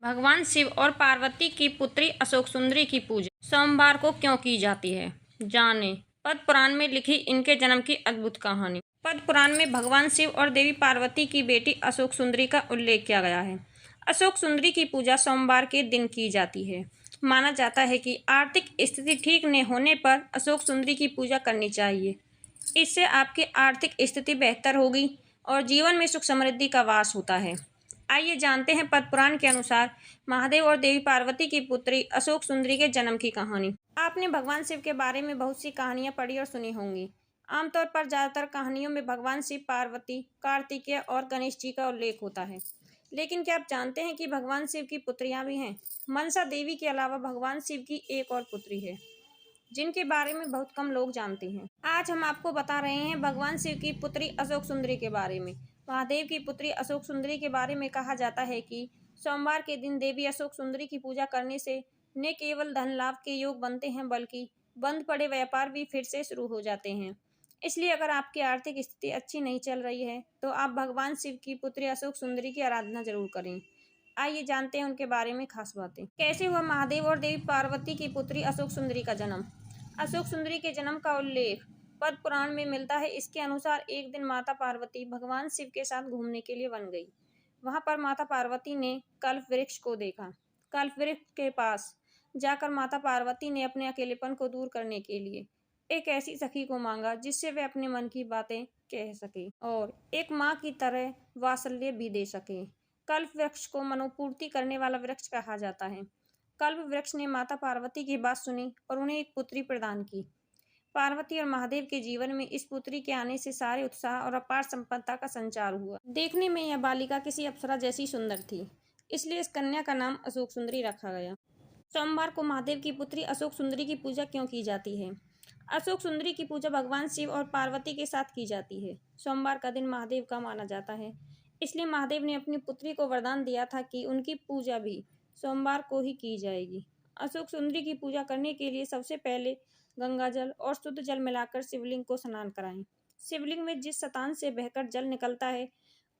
भगवान शिव और पार्वती की पुत्री अशोक सुंदरी की पूजा सोमवार को क्यों की जाती है, जानें। पद्म पुराण में लिखी इनके जन्म की अद्भुत कहानी। पद्म पुराण में भगवान शिव और देवी पार्वती की बेटी अशोक सुंदरी का उल्लेख किया गया है। अशोक सुंदरी की पूजा सोमवार के दिन की जाती है। माना जाता है कि आर्थिक स्थिति ठीक न होने पर अशोक सुंदरी की पूजा करनी चाहिए। इससे आपकी आर्थिक स्थिति बेहतर होगी और जीवन में सुख समृद्धि का वास होता है। आइए जानते हैं पद्म पुराण के अनुसार महादेव और देवी पार्वती की पुत्री अशोक सुंदरी के जन्म की कहानी। आपने भगवान शिव के बारे में बहुत सी कहानियां पढ़ी और सुनी होंगी। आमतौर पर ज्यादातर कहानियों में भगवान शिव, पार्वती, कार्तिकेय और गणेश जी का उल्लेख होता है। लेकिन क्या आप जानते हैं कि भगवान शिव की पुत्रियां भी हैं? मनसा देवी के अलावा भगवान शिव की एक और पुत्री है जिनके बारे में बहुत कम लोग जानते हैं। आज हम आपको बता रहे हैं भगवान शिव की पुत्री अशोक सुंदरी के बारे में। महादेव की पुत्री अशोक सुंदरी के बारे में कहा जाता है कि सोमवार के दिन देवी अशोक सुंदरी की पूजा करने से न केवल धन लाभ के योग बनते हैं बल्कि बंद पड़े व्यापार भी फिर से शुरू हो जाते हैं। इसलिए अगर आपकी आर्थिक स्थिति अच्छी नहीं चल रही है तो आप भगवान शिव की पुत्री अशोक सुंदरी की आराधना जरूर करें। आइए जानते हैं उनके बारे में खास बातें। कैसे हुआ महादेव और देवी पार्वती की पुत्री अशोक सुंदरी का जन्म? अशोक सुंदरी के जन्म का उल्लेख पद्म पुराण में मिलता है। इसके अनुसार एक दिन माता पार्वती भगवान शिव के साथ घूमने के लिए वन गई। वहां पर माता पार्वती ने कल्प वृक्ष को देखा। कल्प वृक्ष के पास जाकर माता पार्वती ने अपने अकेलेपन को दूर करने के लिए एक ऐसी सखी को मांगा जिससे वे अपने मन की बातें कह सके और एक माँ की तरह वात्सल्य भी दे सके। कल्प वृक्ष को मनोपूर्ति करने वाला वृक्ष कहा जाता है। कल्प वृक्ष ने माता पार्वती की बात सुनी और उन्हें एक पुत्री प्रदान की। पार्वती और महादेव के जीवन में इस पुत्री के आने से सारे उत्साह और अपार संपन्नता का संचार हुआ। देखने में यह बालिका किसी अप्सरा जैसी सुंदर थी, इसलिए इस कन्या का नाम अशोक सुंदरी रखा गया। सोमवार को महादेव की पुत्री अशोक सुंदरी की पूजा क्यों की जाती है? अशोक सुंदरी की पूजा भगवान शिव और पार्वती के साथ की जाती है। सोमवार का दिन महादेव का माना जाता है, इसलिए महादेव ने अपनी पुत्री को वरदान दिया था कि उनकी पूजा भी सोमवार को ही की जाएगी। अशोक सुंदरी की पूजा करने के लिए सबसे पहले गंगा जल और शुद्ध जल मिलाकर शिवलिंग को स्नान कराएं। शिवलिंग में जिस स्थान से बहकर जल निकलता है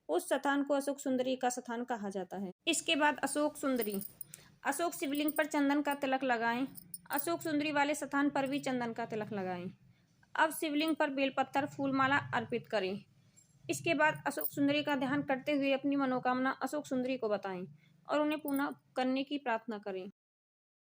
उस स्थान को अशोक सुंदरी का स्थान कहा जाता है। इसके बाद अशोक शिवलिंग पर चंदन का तिलक लगाएं। अशोक सुंदरी वाले स्थान पर भी चंदन का तिलक लगाएं। अब शिवलिंग पर बेलपत्तर, फूलमाला अर्पित करें। इसके बाद अशोक सुंदरी का ध्यान करते हुए अपनी मनोकामना अशोक सुंदरी को बताएं और उन्हें पूर्ण करने की प्रार्थना करें।